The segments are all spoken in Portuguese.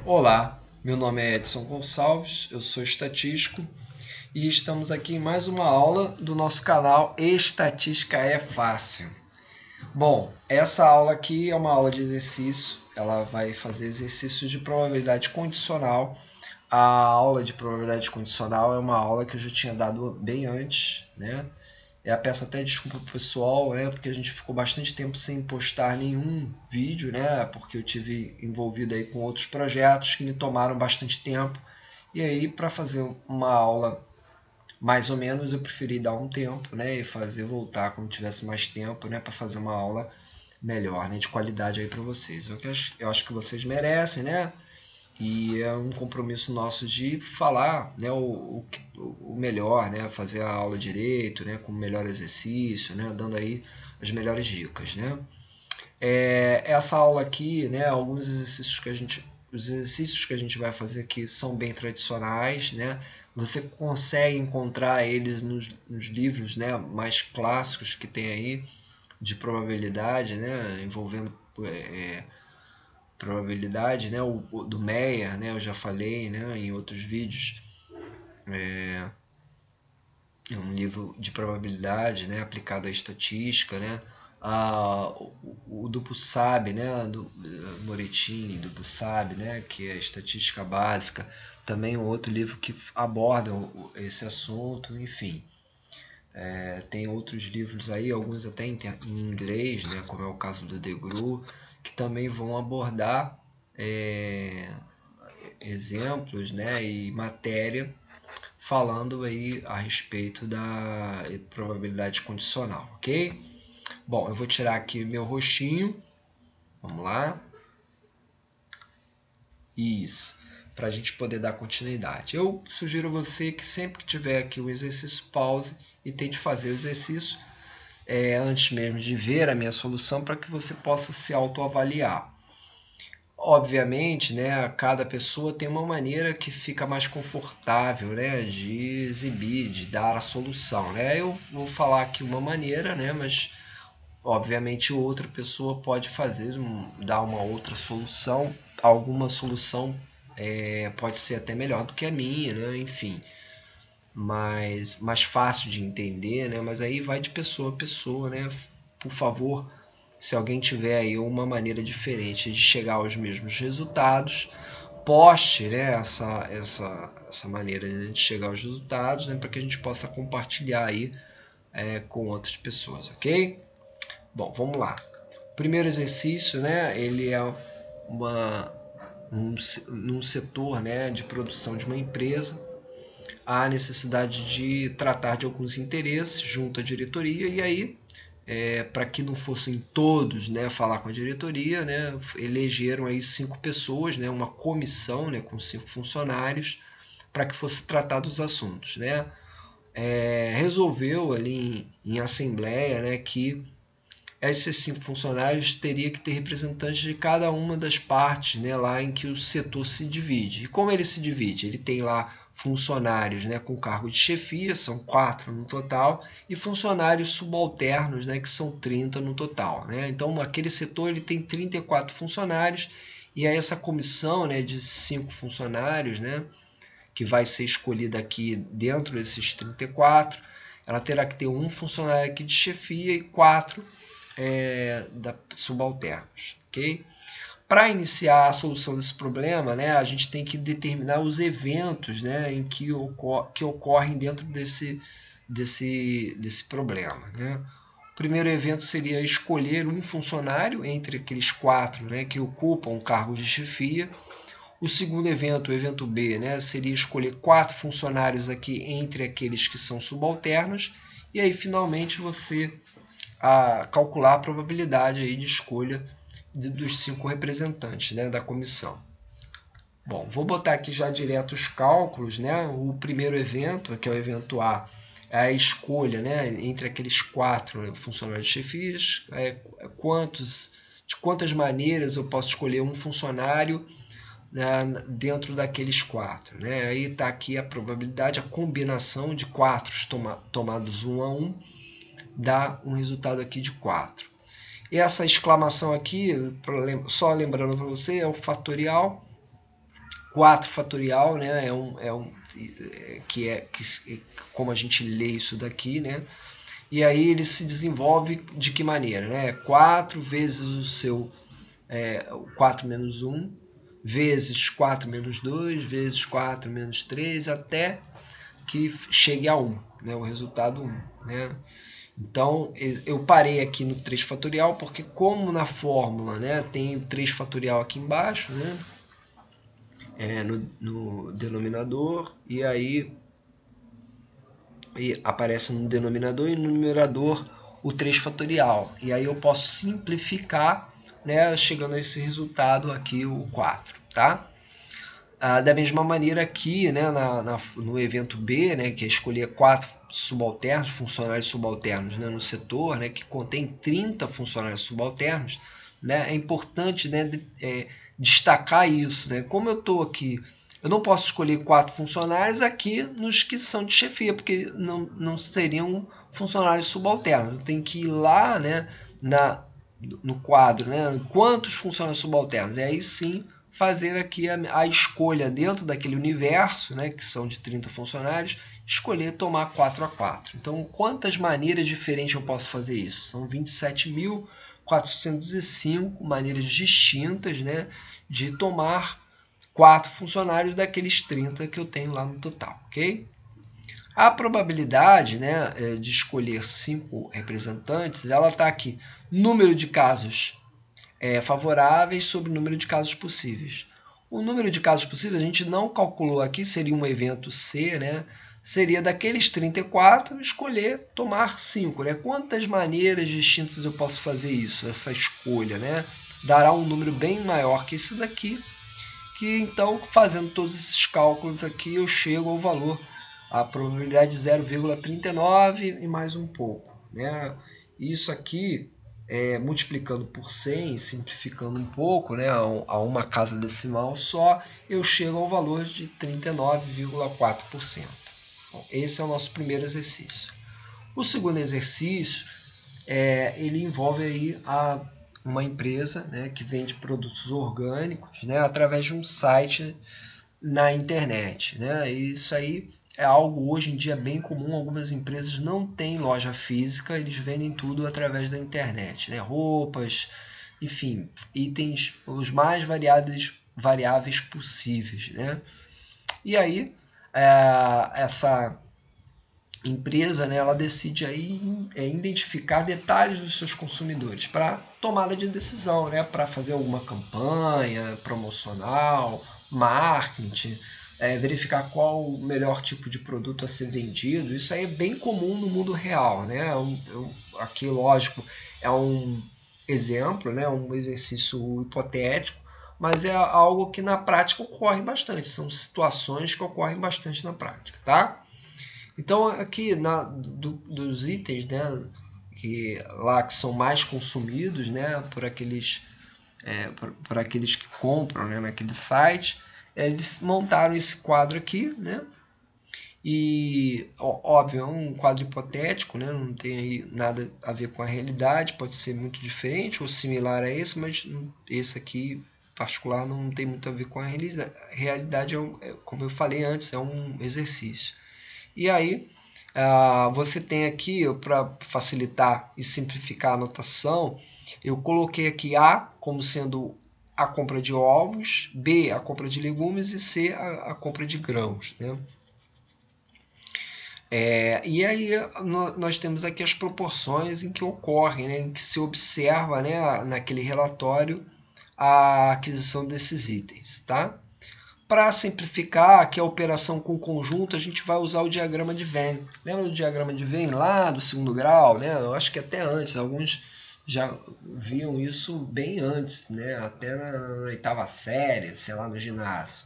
Olá, meu nome é Edson Gonçalves, eu sou estatístico e estamos aqui em mais uma aula do nosso canal Estatística é Fácil. Bom, essa aula aqui é uma aula de exercício, ela vai fazer exercícios de probabilidade condicional. A aula de probabilidade condicional é uma aula que eu já tinha dado bem antes, né? Peço até desculpa pro pessoal, né? Porque a gente ficou bastante tempo sem postar nenhum vídeo, né? Porque eu tive envolvido aí com outros projetos que me tomaram bastante tempo. E aí, para fazer uma aula mais ou menos, eu preferi dar um tempo, né? E voltar quando tivesse mais tempo, né? Para fazer uma aula melhor, né? De qualidade aí para vocês. Eu acho que vocês merecem, né? E é um compromisso nosso de falar, né, o melhor, né, fazer a aula direito, né, com o melhor exercício, né, dando aí as melhores dicas, né. Essa aula aqui, né, alguns exercícios os exercícios que a gente vai fazer aqui são bem tradicionais, né. Você consegue encontrar eles nos livros, né, mais clássicos que tem aí de probabilidade, né, envolvendo probabilidade, né? O do Meyer, né? Eu já falei, né? Em outros vídeos. É um livro de probabilidade, né? Aplicado à estatística, né? O do Bussab, né? Do Moretti, do Bussab, né? Que é estatística básica. Também um outro livro que aborda esse assunto, enfim. Tem outros livros aí, alguns até em inglês, né? Como é o caso do Degrau, que também vão abordar exemplos, né, e matéria falando aí a respeito da probabilidade condicional, ok? Bom, eu vou tirar aqui meu rostinho, vamos lá, isso, para a gente poder dar continuidade. Eu sugiro a você que sempre que tiver aqui o exercício, pause e tente fazer o exercício antes mesmo de ver a minha solução, para que você possa se autoavaliar. Obviamente, né, cada pessoa tem uma maneira que fica mais confortável, né, de exibir, de dar a solução, né? Eu vou falar aqui uma maneira, né, mas obviamente outra pessoa pode dar uma outra solução, alguma solução pode ser até melhor do que a minha, né? Enfim, mais fácil de entender, né? Mas aí vai de pessoa a pessoa, né? Por favor, se alguém tiver aí uma maneira diferente de chegar aos mesmos resultados, poste, né, essa maneira de chegar aos resultados, né, para que a gente possa compartilhar aí com outras pessoas, ok? Bom, vamos lá. O primeiro exercício, né, ele é num setor, né, de produção de uma empresa. Há a necessidade de tratar de alguns interesses junto à diretoria, e aí para que não fossem todos, né, falar com a diretoria, né, elegeram aí 5 pessoas, né, uma comissão, né, com 5 funcionários, para que fosse tratado os assuntos, né. Resolveu ali em assembleia, né, que esses 5 funcionários teria que ter representantes de cada uma das partes, né, lá em que o setor se divide. E como ele se divide? Ele tem lá funcionários, né, com cargo de chefia, são 4 no total, e funcionários subalternos, né, que são 30 no total, né? Então, aquele setor ele tem 34 funcionários, e aí essa comissão, né, de 5 funcionários, né, que vai ser escolhida aqui dentro desses 34, ela terá que ter um funcionário aqui de chefia e 4 subalternos, ok? Para iniciar a solução desse problema, né, a gente tem que determinar os eventos, né, que ocorrem dentro desse problema, né? O primeiro evento seria escolher um funcionário entre aqueles 4, né, que ocupam o cargo de chefia. O segundo evento, o evento B, né, seria escolher 4 funcionários aqui entre aqueles que são subalternos. E aí, finalmente, você calcular a probabilidade aí de escolha dos 5 representantes, né, da comissão. Bom, vou botar aqui já direto os cálculos, né? O primeiro evento, que é o evento A, é a escolha, né, entre aqueles 4 funcionários chefias, de quantas maneiras eu posso escolher um funcionário, né, dentro daqueles 4. Né? Aí está aqui a probabilidade, a combinação de 4 tomados 1 a 1, dá um resultado aqui de 4. E essa exclamação aqui, só lembrando para você, é o fatorial, 4 fatorial, né, como a gente lê isso daqui, né? E aí ele se desenvolve de que maneira, né? 4 vezes o seu 4 menos 1, vezes 4 menos 2, vezes 4 menos 3, até que chegue a 1, né? O resultado 1, né? Então, eu parei aqui no 3 fatorial, porque como na fórmula, né, tem o 3 fatorial aqui embaixo, né, no denominador, e aí aparece no denominador e no numerador o 3 fatorial. E aí eu posso simplificar, né, chegando a esse resultado aqui, o 4, tá? Da mesma maneira aqui, né, no evento B, né, que é escolher 4 subalternos, funcionários subalternos, né, no setor, né, que contém 30 funcionários subalternos, né, é importante, né, destacar isso, né? Como eu estou aqui, eu não posso escolher 4 funcionários aqui nos que são de chefia, porque não seriam funcionários subalternos. Eu tenho que ir lá, né, no quadro, né, quantos funcionários subalternos, e aí sim fazer aqui a escolha dentro daquele universo, né, que são de 30 funcionários, escolher tomar 4 a 4. Então, quantas maneiras diferentes eu posso fazer isso? São 27.405 maneiras distintas, né, de tomar 4 funcionários daqueles 30 que eu tenho lá no total, ok? A probabilidade, né, de escolher 5 representantes, ela está aqui, número de casos favoráveis sobre o número de casos possíveis. O número de casos possíveis a gente não calculou aqui, seria um evento C, né? Seria daqueles 34, escolher tomar 5. Né? Quantas maneiras distintas eu posso fazer isso, essa escolha? Né? Dará um número bem maior que esse daqui, que então, fazendo todos esses cálculos aqui, eu chego ao valor, a probabilidade de 0,39 e mais um pouco. Né? Isso aqui, multiplicando por 100, simplificando um pouco, né, a uma casa decimal só, eu chego ao valor de 39,4%. Bom, esse é o nosso primeiro exercício. O segundo exercício, ele envolve aí uma empresa, né, que vende produtos orgânicos, né, através de um site na internet. Né? Isso aí é algo hoje em dia bem comum. Algumas empresas não têm loja física, eles vendem tudo através da internet, né? Roupas, enfim, itens os mais variáveis possíveis, né? E aí essa empresa, né, ela decide aí identificar detalhes dos seus consumidores para tomada de decisão, né, para fazer alguma campanha promocional, marketing, verificar qual o melhor tipo de produto a ser vendido. Isso aí é bem comum no mundo real, né? Aqui, lógico, é um exemplo, né? Um exercício hipotético, mas é algo que na prática ocorre bastante. São situações que ocorrem bastante na prática, tá? Então, aqui dos itens, né, que são mais consumidos, né, por aqueles que compram, né, naquele site, eles montaram esse quadro aqui, né? E, óbvio, é um quadro hipotético, né? Não tem aí nada a ver com a realidade, pode ser muito diferente ou similar a esse, mas esse aqui, em particular, não tem muito a ver com a realidade. Como eu falei antes, é um exercício. E aí, você tem aqui, para facilitar e simplificar a anotação, eu coloquei aqui A como sendo a compra de ovos, B, a compra de legumes e C, a compra de grãos. Né? E aí nós temos aqui as proporções em que ocorrem, né, em que se observa, né, naquele relatório a aquisição desses itens. Tá? Para simplificar aqui a operação com conjunto, a gente vai usar o diagrama de Venn. Lembra do diagrama de Venn lá do segundo grau? Né? Eu acho que até antes, alguns já viam isso bem antes, né? Até na 8ª série, sei lá, no ginásio.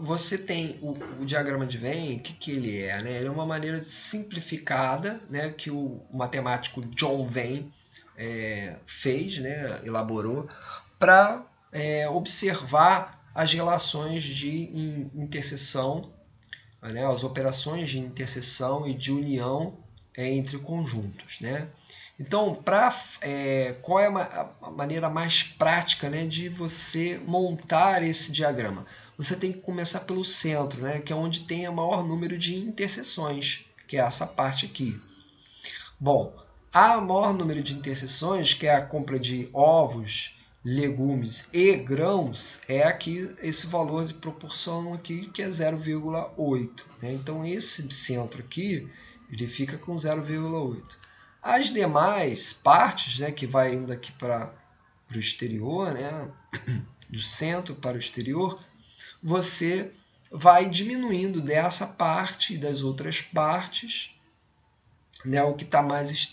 Você tem o diagrama de Venn, o que ele é? Né? Ele é uma maneira simplificada, né, que o matemático John Venn fez, né, elaborou, para observar as relações de interseção, né, as operações de interseção e de união entre conjuntos. Né? Então, qual é a maneira mais prática, né, de você montar esse diagrama? Você tem que começar pelo centro, né, que é onde tem o maior número de interseções, que é essa parte aqui. Bom, a maior número de interseções, que é a compra de ovos, legumes e grãos, é aqui esse valor de proporção aqui, que é 0,8. Né? Então, esse centro aqui, ele fica com 0,8. As demais partes, né, que vai indo aqui para o exterior, né, do centro para o exterior, você vai diminuindo dessa parte e das outras partes, né, o que está mais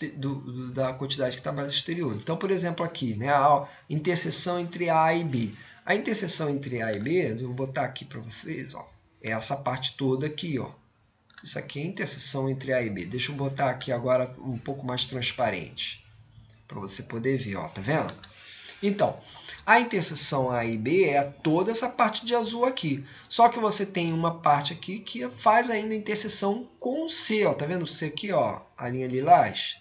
da quantidade que está mais exterior. Então, por exemplo, aqui, né, a interseção entre A e B. A interseção entre A e B, eu vou botar aqui para vocês, ó, é essa parte toda aqui, ó. Isso aqui é a interseção entre A e B. Deixa eu botar aqui agora um pouco mais transparente, para você poder ver, ó, tá vendo? Então, a interseção A e B é toda essa parte de azul aqui. Só que você tem uma parte aqui que faz ainda a interseção com o C, ó, tá vendo o C aqui, ó, a linha lilás?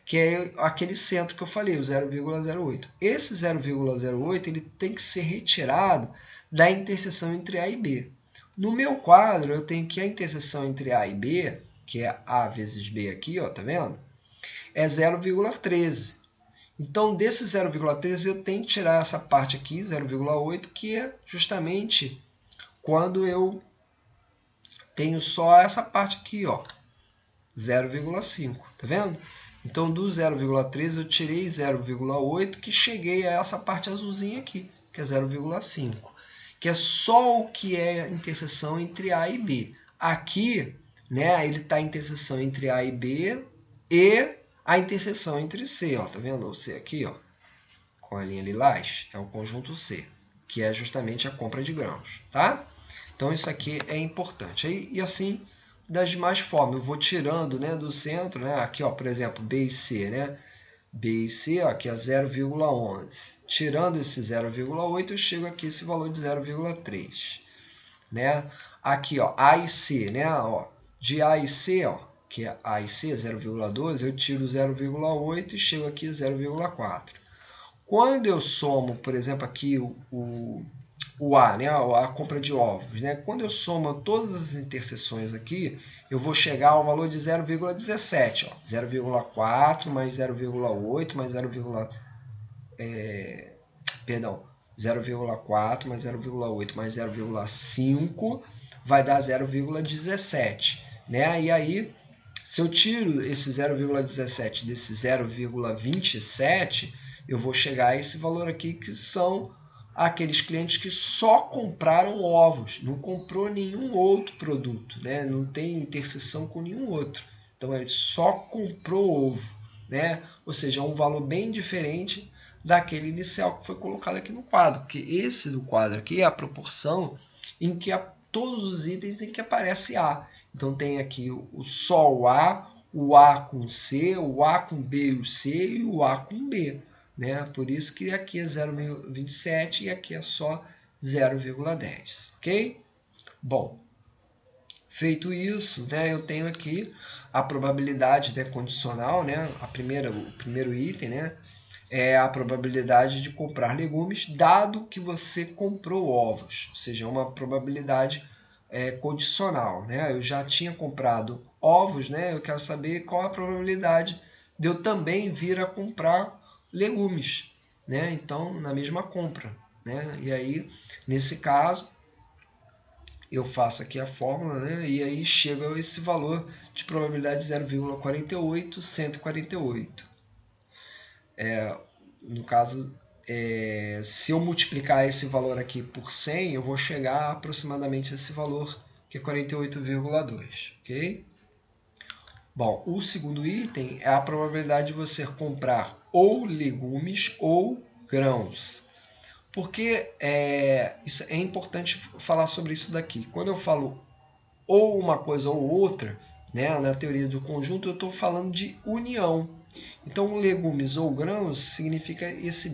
Que é aquele centro que eu falei, o 0,08. Esse 0,08 ele tem que ser retirado da interseção entre A e B. No meu quadro, eu tenho que a interseção entre A e B, que é A vezes B aqui, ó, tá vendo? É 0,13. Então, desse 0,13 eu tenho que tirar essa parte aqui, 0,8, que é justamente quando eu tenho só essa parte aqui, ó, 0,5, tá vendo? Então, do 0,13 eu tirei 0,8, que cheguei a essa parte azulzinha aqui, que é 0,5. Que é só o que é a interseção entre A e B. Aqui, né, ele está a interseção entre A e B e a interseção entre C. Ó, tá vendo o C aqui, ó, com a linha lilás? É o conjunto C, que é justamente a compra de grãos. Tá? Então, isso aqui é importante. E assim, das demais formas, eu vou tirando, né, do centro, né, aqui, ó, por exemplo, B e C, né? B e C, ó, aqui é 0,11. Tirando esse 0,8, eu chego aqui a esse valor de 0,3. Né? Aqui, ó, A e C, né? Ó, de A e C, ó, que é A e C, 0,12, eu tiro 0,8 e chego aqui a 0,4. Quando eu somo, por exemplo, aqui o A, né, a compra de ovos, né? Quando eu somo todas as interseções aqui, eu vou chegar ao valor de 0,17. 0,4 mais 0,8 mais 0,4 mais 0,8 mais 0,5 vai dar 0,17. Né? E aí, se eu tiro esse 0,17 desse 0,27, eu vou chegar a esse valor aqui, que são aqueles clientes que só compraram ovos, não comprou nenhum outro produto, né? Não tem interseção com nenhum outro. Então, ele só comprou ovo, né? Ou seja, é um valor bem diferente daquele inicial que foi colocado aqui no quadro, porque esse do quadro aqui é a proporção em que todos os itens em que aparece A. Então, tem aqui só o A com C, o A com B e o C e o A com B. Né? Por isso que aqui é 0,27 e aqui é só 0,10. Ok? Bom, feito isso, né, eu tenho aqui a probabilidade, né, condicional, né, o primeiro item, né, é a probabilidade de comprar legumes, dado que você comprou ovos, ou seja, uma probabilidade condicional. Né? Eu já tinha comprado ovos, né, eu quero saber qual a probabilidade de eu também vir a comprar legumes, né? Então, na mesma compra. Né? E aí, nesse caso, eu faço aqui a fórmula, né? E aí chega a esse valor de probabilidade 0,48, 148. No caso, se eu multiplicar esse valor aqui por 100, eu vou chegar a aproximadamente esse valor, que é 48,2. Ok? Bom, o segundo item é a probabilidade de você comprar ou legumes ou grãos. Porque isso é importante falar sobre isso daqui. Quando eu falo ou uma coisa ou outra, né, na teoria do conjunto, eu estou falando de união. Então, legumes ou grãos significa esse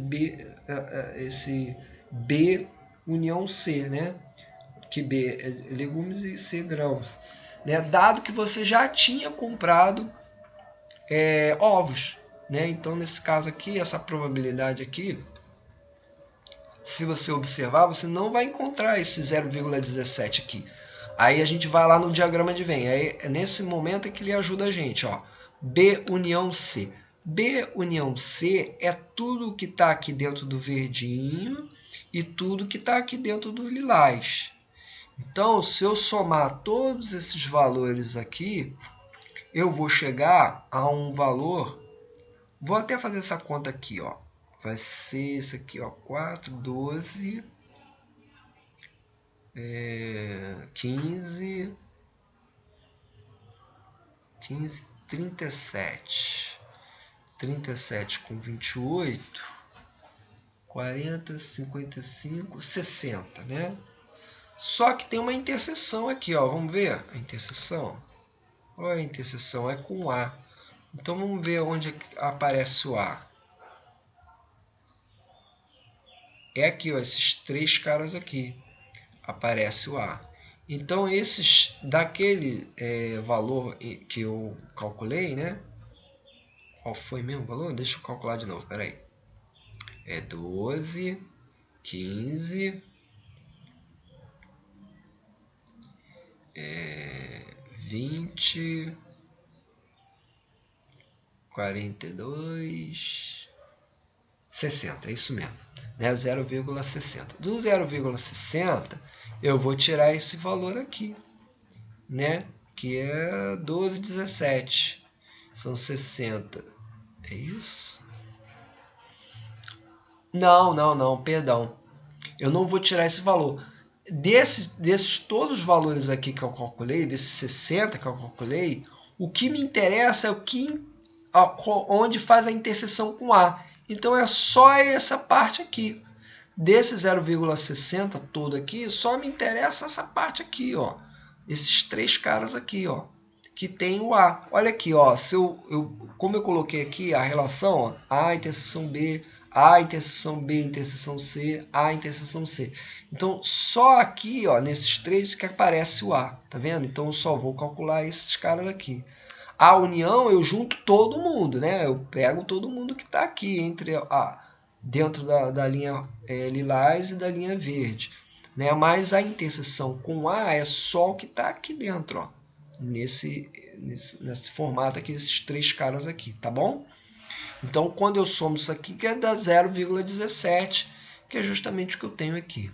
B união C, né? Que B é legumes e C grãos. Né? Dado que você já tinha comprado ovos. né? Então, nesse caso aqui, essa probabilidade aqui, se você observar, você não vai encontrar esse 0,17 aqui. Aí a gente vai lá no diagrama de Venn. Aí é nesse momento é que ele ajuda a gente, ó. B união C. B união C é tudo que está aqui dentro do verdinho e tudo que está aqui dentro do lilás. Então, se eu somar todos esses valores aqui, eu vou chegar a um valor... Vou até fazer essa conta aqui, ó. Vai ser isso aqui, ó, 4, 12, 15, 37. 37 com 28, 40, 55, 60, né? Só que tem uma interseção aqui, ó. Vamos ver a interseção? Olha, a interseção é com A. Então, vamos ver onde aparece o A. É aqui, ó, esses três caras aqui. Aparece o A. Então, esses daquele valor que eu calculei, né? Qual foi mesmo o valor? Deixa eu calcular de novo, peraí. É 12, 15, 20, 42, 60, é isso mesmo, né? 0,60. Do 0,60, eu vou tirar esse valor aqui, né? Que é 12,17. São 60. É isso? Não, perdão. Eu não vou tirar esse valor. Desses todos os valores aqui que eu calculei, desses 60 que eu calculei, o que me interessa é onde faz a interseção com A. Então, é só essa parte aqui. Desse 0,60 todo aqui, só me interessa essa parte aqui, ó. Esses três caras aqui, ó, que tem o A. Olha aqui, ó, como eu coloquei aqui a relação, ó, A interseção B, A interseção B, interseção C, A interseção C. Então, só aqui, ó, nesses três que aparece o A, tá vendo? Então, eu só vou calcular esses caras aqui. A união, eu junto todo mundo, né? Eu pego todo mundo que está aqui dentro da linha lilás e da linha verde, né? Mas a interseção com A é só o que está aqui dentro, ó, nesse formato aqui, esses três caras aqui, tá bom? Então, quando eu somo isso aqui, que é da 0,17, que é justamente o que eu tenho aqui.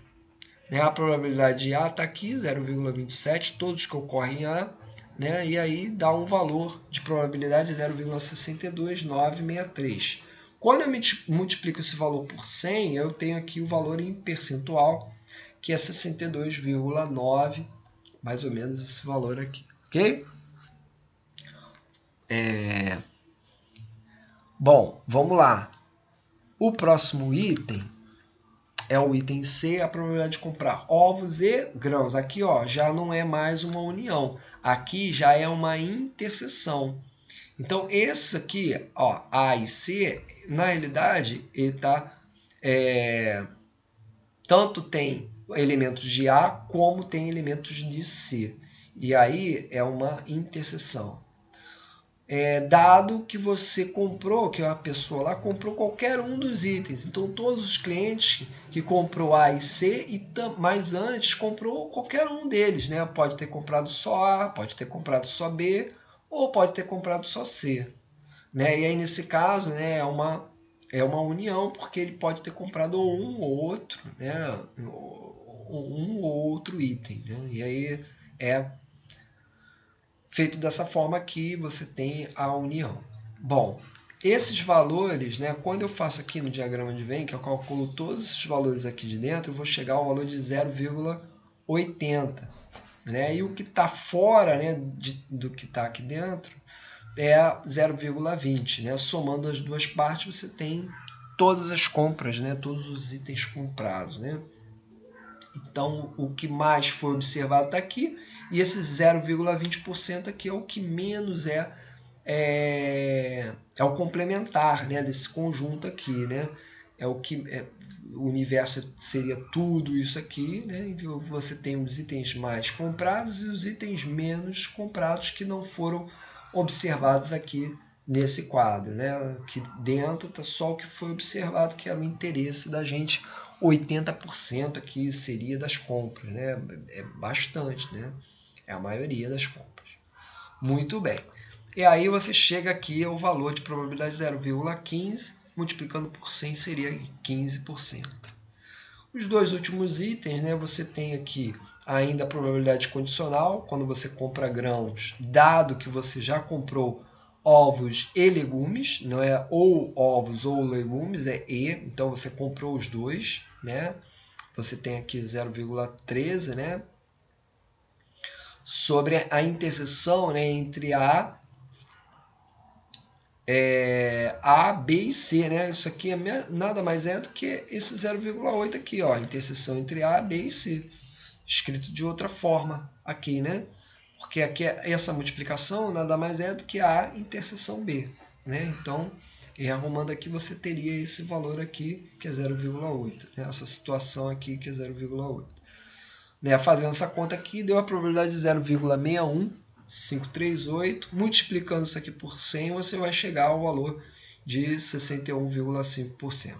Né? A probabilidade de A está aqui, 0,27, todos que ocorrem em A, né? E aí dá um valor de probabilidade de 0,62963. Quando eu multiplico esse valor por 100, eu tenho aqui o valor em percentual, que é 62,9, mais ou menos esse valor aqui, ok? Bom, vamos lá. O próximo item é o item C, a probabilidade de comprar ovos e grãos. Aqui, ó, já não é mais uma união. Aqui já é uma interseção. Então, esse aqui, ó, A e C, na realidade, ele tá, tanto tem elementos de A como tem elementos de C. E aí é uma interseção. Dado que você comprou, que a pessoa lá comprou qualquer um dos itens. Então, todos os clientes que comprou A e C, mas antes comprou qualquer um deles, né? Pode ter comprado só A, pode ter comprado só B, ou pode ter comprado só C. Né? E aí, nesse caso, né, é uma união, porque ele pode ter comprado um ou outro, né? Um ou outro item. Né? E aí é feito dessa forma que você tem a união. Bom, esses valores, né, quando eu faço aqui no diagrama de Venn, que eu calculo todos esses valores aqui de dentro, eu vou chegar ao valor de 0,80. Né? E o que está fora, né, do que está aqui dentro é 0,20. Né? Somando as duas partes, você tem todas as compras, né, todos os itens comprados. Né? Então, o que mais foi observado está aqui. E esse 0,20% aqui é o que menos é o complementar, né, desse conjunto aqui. Né? É o que o universo seria tudo isso aqui. Né? Então, você tem os itens mais comprados e os itens menos comprados que não foram observados aqui nesse quadro, né? Aqui dentro está só o que foi observado, que era o interesse da gente. 80% aqui seria das compras, né? É bastante, né? É a maioria das compras. Muito bem. E aí você chega aqui ao valor de probabilidade 0,15, multiplicando por 100 seria 15%. Os dois últimos itens, né, você tem aqui ainda a probabilidade condicional, quando você compra grãos, dado que você já comprou ovos e legumes, não é ou ovos ou legumes, é e, então você comprou os dois, né? Você tem aqui 0,13, né? Sobre a interseção, né, entre A, B e C, né? Isso aqui nada mais é do que esse 0,8 aqui, ó, a interseção entre A, B e C, escrito de outra forma aqui, né? Porque aqui essa multiplicação nada mais é do que A interseção B, né? Então, arrumando aqui, você teria esse valor aqui, que é 0,8, né? Essa situação aqui, que é 0,8. Né? Fazendo essa conta aqui, deu a probabilidade de 0,61538. Multiplicando isso aqui por 100, você vai chegar ao valor de 61,5%.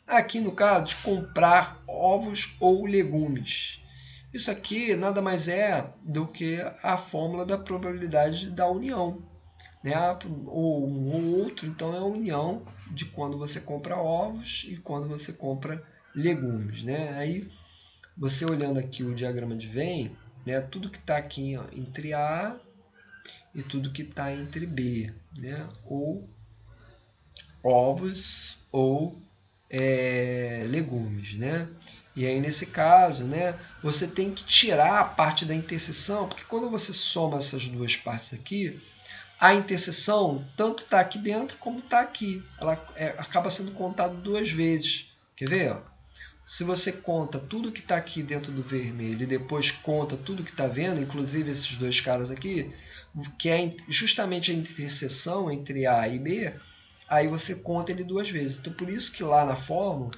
Aqui no caso de comprar ovos ou legumes. Isso aqui nada mais é do que a fórmula da probabilidade da união, né? Ou um ou outro, então é a união de quando você compra ovos e quando você compra legumes, né? Aí você olhando aqui o diagrama de Venn, né? Tudo que está aqui, ó, entre A e tudo que está entre B, né? Ou ovos ou legumes, né? E aí nesse caso, né, você tem que tirar a parte da interseção, porque quando você soma essas duas partes aqui, a interseção tanto está aqui dentro como está aqui. Ela acaba sendo contada duas vezes. Quer ver? Ó? Se você conta tudo que está aqui dentro do vermelho e depois conta tudo que está vendo, inclusive esses dois caras aqui, que é justamente a interseção entre A e B, aí você conta ele duas vezes. Então, por isso que lá na fórmula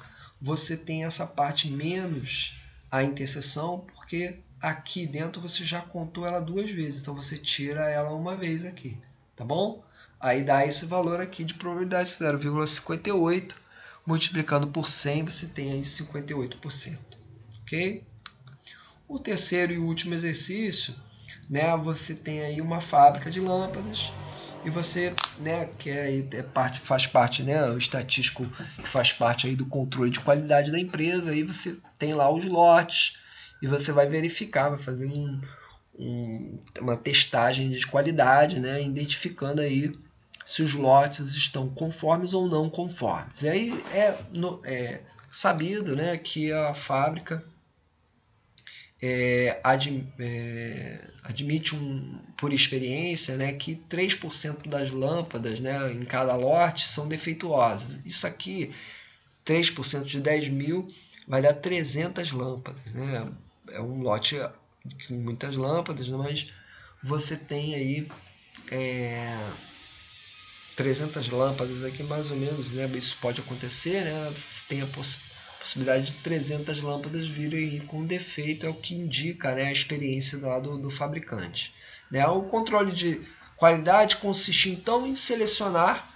você tem essa parte menos a interseção, porque aqui dentro você já contou ela duas vezes. Então, você tira ela uma vez aqui, tá bom? Aí dá esse valor aqui de probabilidade 0,58. Multiplicando por 100, você tem aí 58%. Ok? O terceiro e último exercício, né, você tem aí uma fábrica de lâmpadas e você, né, que faz parte, né, o estatístico que faz parte aí do controle de qualidade da empresa, aí você tem lá os lotes e você vai verificar, vai fazer uma testagem de qualidade, né, identificando aí se os lotes estão conformes ou não conformes. E aí é sabido, né, que a fábrica admite por experiência, né, que 3% das lâmpadas, né, em cada lote são defeituosas. Isso aqui, 3% de 10 mil, vai dar 300 lâmpadas. Né? É um lote com muitas lâmpadas, né, mas você tem aí 300 lâmpadas aqui, mais ou menos, né? Isso pode acontecer, né? Você tem a possibilidade de 300 lâmpadas virem com defeito, é o que indica, né, a experiência do fabricante. Né? O controle de qualidade consiste então em selecionar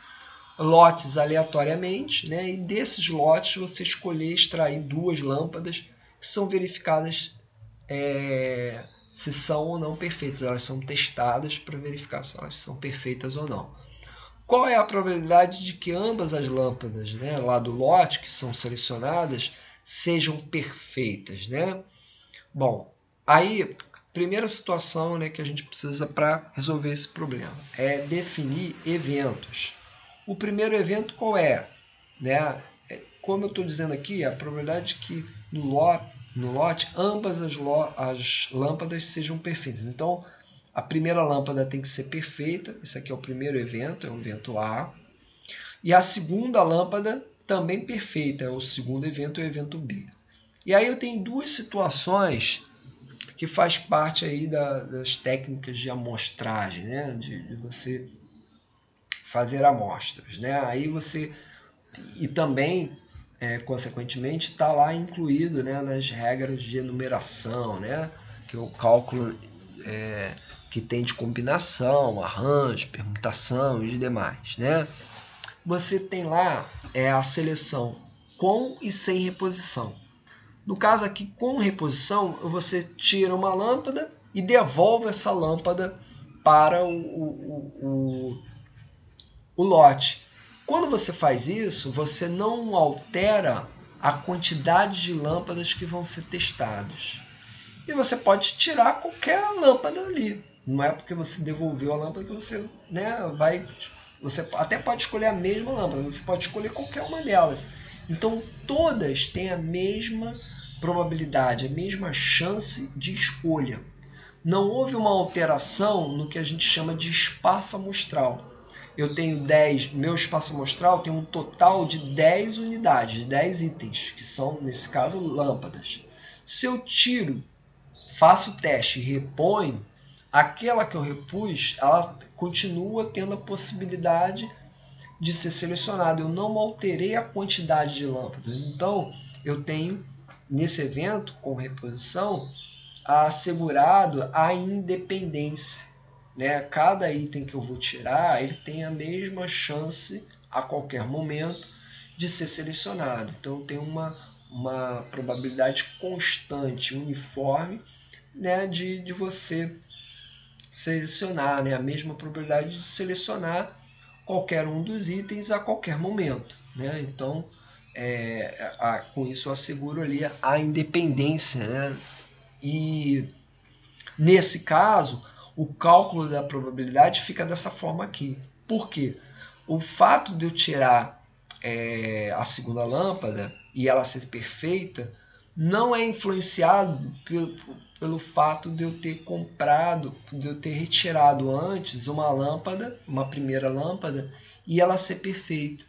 lotes aleatoriamente, né? E desses lotes você escolher extrair duas lâmpadas que são verificadas se são ou não perfeitas. Elas são testadas para verificar se elas são perfeitas ou não. Qual é a probabilidade de que ambas as lâmpadas, né, lá do lote, que são selecionadas, sejam perfeitas, né? Bom, aí, primeira situação, né, que a gente precisa para resolver esse problema é definir eventos. O primeiro evento qual é? Né? Como eu estou dizendo aqui, a probabilidade de que no lote ambas as lâmpadas sejam perfeitas. Então, a primeira lâmpada tem que ser perfeita, esse aqui é o primeiro evento, é o evento A. E a segunda lâmpada também perfeita, é o segundo evento, é o evento B. E aí eu tenho duas situações que faz parte aí das técnicas de amostragem, né? De você fazer amostras, né? Aí você, e também, consequentemente, está lá incluído, né, nas regras de enumeração, né? Que é o cálculo que tem de combinação, arranjo, permutação e demais, né? Você tem lá a seleção com e sem reposição. No caso aqui, com reposição, você tira uma lâmpada e devolve essa lâmpada para o lote. Quando você faz isso, você não altera a quantidade de lâmpadas que vão ser testadas. E você pode tirar qualquer lâmpada ali. Não é porque você devolveu a lâmpada que você, vai... Você até pode escolher a mesma lâmpada, você pode escolher qualquer uma delas. Então, todas têm a mesma probabilidade, a mesma chance de escolha. Não houve uma alteração no que a gente chama de espaço amostral. Eu tenho 10, meu espaço amostral tem um total de 10 unidades, 10 itens, que são, nesse caso, lâmpadas. Se eu tiro, faço o teste e reponho, aquela que eu repus, ela continua tendo a possibilidade de ser selecionada. Eu não alterei a quantidade de lâmpadas. Então, eu tenho, nesse evento, com reposição, assegurado a independência. Cada item que eu vou tirar, ele tem a mesma chance, a qualquer momento, de ser selecionado. Então, tem uma probabilidade constante, uniforme, de você selecionar, a mesma probabilidade de selecionar qualquer um dos itens a qualquer momento. Então, com isso eu asseguro ali a independência. E nesse caso, o cálculo da probabilidade fica dessa forma aqui. Por quê? O fato de eu tirar a segunda lâmpada e ela ser perfeita não é influenciado pelo fato de eu ter comprado, de eu ter retirado antes uma lâmpada, uma primeira lâmpada, e ela ser perfeita.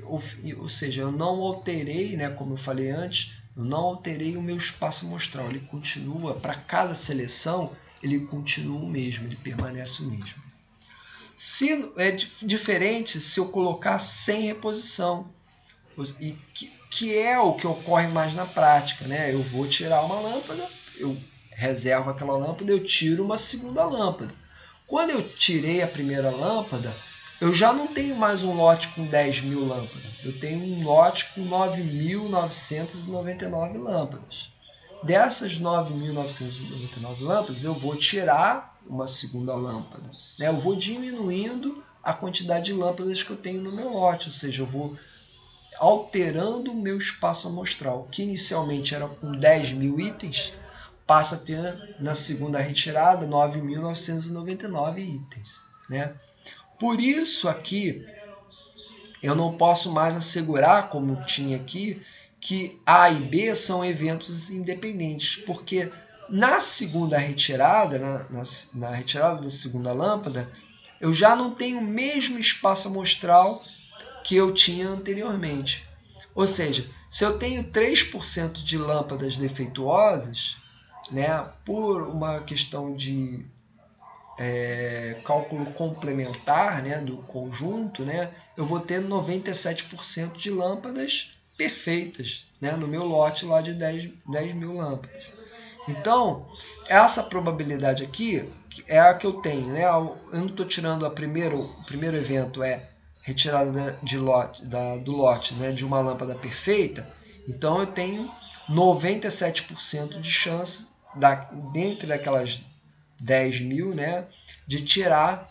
Ou seja, eu não alterei, como eu falei antes, eu não alterei o meu espaço amostral. Ele continua, para cada seleção, ele continua o mesmo, ele permanece o mesmo. Se é diferente se eu colocar sem reposição, e que é o que ocorre mais na prática. Eu vou tirar uma lâmpada, eu reservo aquela lâmpada, eu tiro uma segunda lâmpada. Quando eu tirei a primeira lâmpada, eu já não tenho mais um lote com 10.000 lâmpadas, eu tenho um lote com 9.999 lâmpadas. Dessas 9.999 lâmpadas, eu vou tirar uma segunda lâmpada. Eu vou diminuindo a quantidade de lâmpadas que eu tenho no meu lote, ou seja, eu vou alterando o meu espaço amostral, que inicialmente era com 10.000 itens, passa a ter, na segunda retirada, 9.999 itens. Por isso aqui, eu não posso mais assegurar, como tinha aqui, que A e B são eventos independentes, porque na segunda retirada, na retirada da segunda lâmpada, eu já não tenho o mesmo espaço amostral que eu tinha anteriormente. Ou seja, se eu tenho 3% de lâmpadas defeituosas, por uma questão de cálculo complementar do conjunto, eu vou ter 97% de lâmpadas perfeitas no meu lote lá de 10.000 lâmpadas. Então, essa probabilidade aqui é a que eu tenho. Eu não estou tirando o primeiro evento, retirada do lote de uma lâmpada perfeita, então eu tenho 97% de chance, dentre daquelas 10.000, de tirar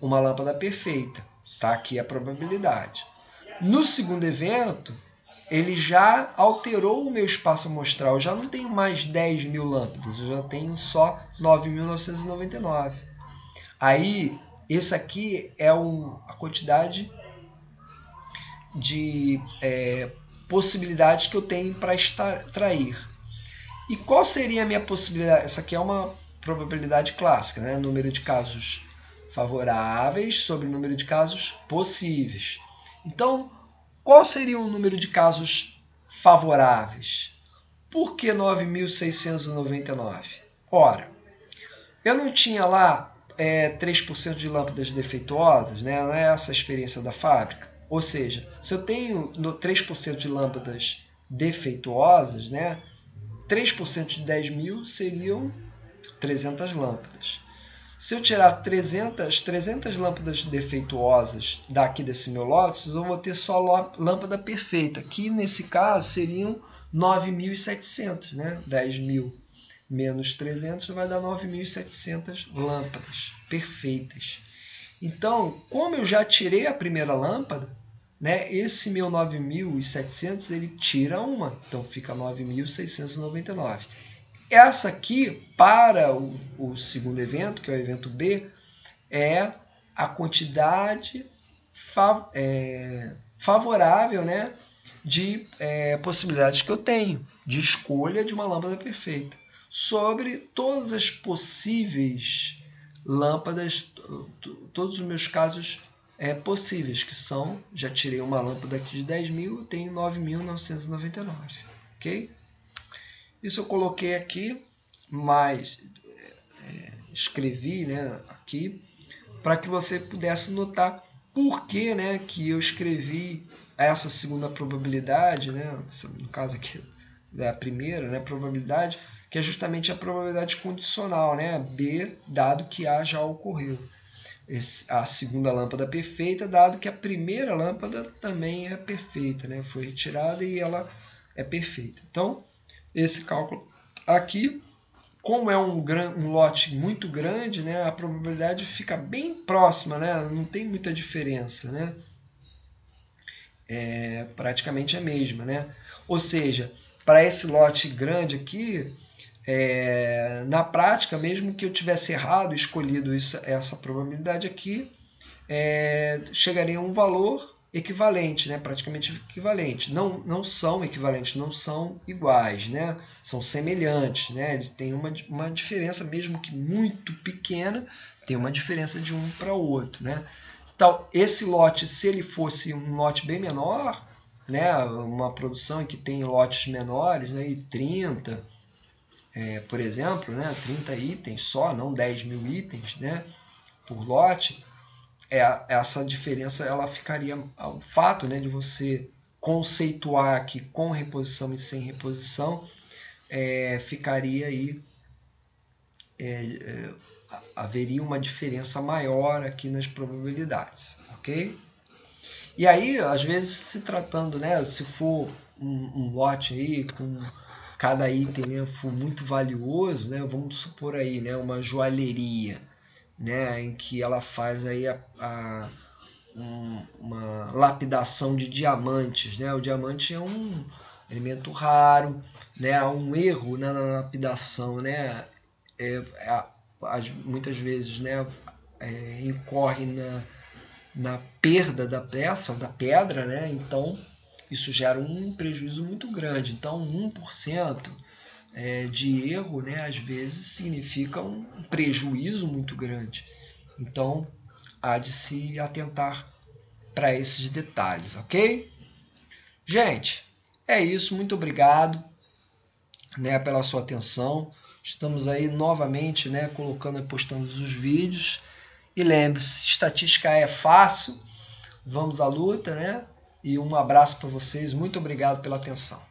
uma lâmpada perfeita. Tá aqui a probabilidade. No segundo evento, ele já alterou o meu espaço amostral, eu já não tenho mais 10.000 lâmpadas, eu já tenho só 9.999. Aí, esse aqui é a quantidade de possibilidades que eu tenho para extrair. E qual seria a minha possibilidade? Essa aqui é uma probabilidade clássica, número de casos favoráveis sobre o número de casos possíveis. Então, qual seria o número de casos favoráveis? Por que 9.699? Ora, eu não tinha lá 3% de lâmpadas defeituosas, não é essa a experiência da fábrica. Ou seja, se eu tenho 3% de lâmpadas defeituosas, 3% de 10.000 seriam 300 lâmpadas. Se eu tirar 300 lâmpadas defeituosas daqui desse meu Lotus, eu vou ter só lâmpada perfeita, que nesse caso seriam 9.700, né? 10.000 menos 300 vai dar 9.700 lâmpadas perfeitas. Então, como eu já tirei a primeira lâmpada, né, esse meu 9.700 ele tira uma, então fica 9.699. Essa aqui, para o segundo evento, que é o evento B, é a quantidade favorável, né, de possibilidades que eu tenho de escolha de uma lâmpada perfeita sobre todas as possíveis lâmpadas, todos os meus casos possíveis, que são, já tirei uma lâmpada aqui de 10.000, tenho 9.999, ok? Isso eu coloquei aqui, mas escrevi, né, aqui, para que você pudesse notar por que, né, que eu escrevi essa segunda probabilidade, né, no caso aqui é a primeira, né, probabilidade, que é justamente a probabilidade condicional, né, B, dado que A já ocorreu. A segunda lâmpada perfeita, dado que a primeira lâmpada também é perfeita, né, foi retirada e ela é perfeita. Então, esse cálculo aqui, como é um lote muito grande, né, a probabilidade fica bem próxima, né, não tem muita diferença, né, é praticamente a mesma, né? Ou seja, para esse lote grande aqui, na prática, mesmo que eu tivesse errado, escolhido essa probabilidade aqui, chegaria a um valor equivalente, né? Praticamente equivalente. Não são equivalentes, não são iguais, né? São semelhantes, né? Ele tem uma diferença, mesmo que muito pequena, tem uma diferença de um para o outro, né? Então, esse lote, se ele fosse um lote bem menor, né? Uma produção que tem lotes menores, né? E 30, por exemplo, né? 30 itens só, não 10.000 itens, né? Por lote, essa diferença ela ficaria, o fato, né, de você conceituar aqui com reposição e sem reposição, ficaria aí, haveria uma diferença maior aqui nas probabilidades, ok? E aí, às vezes, se tratando, né, se for um lote aí com cada item, né, for muito valioso, né, vamos supor aí, né, uma joalheria, né, em que ela faz aí uma lapidação de diamantes, né? O diamante é um elemento raro, né? Há um erro, né, na lapidação, né? Muitas vezes, né, incorre na perda da peça, da pedra, né? Então isso gera um prejuízo muito grande. Então 1% de erro, né, às vezes significa um prejuízo muito grande. Então, há de se atentar para esses detalhes, ok? Gente, é isso. Muito obrigado, né, pela sua atenção. Estamos aí novamente, né, colocando e postando os vídeos. E lembre-se, estatística é fácil. Vamos à luta, né? E um abraço para vocês. Muito obrigado pela atenção.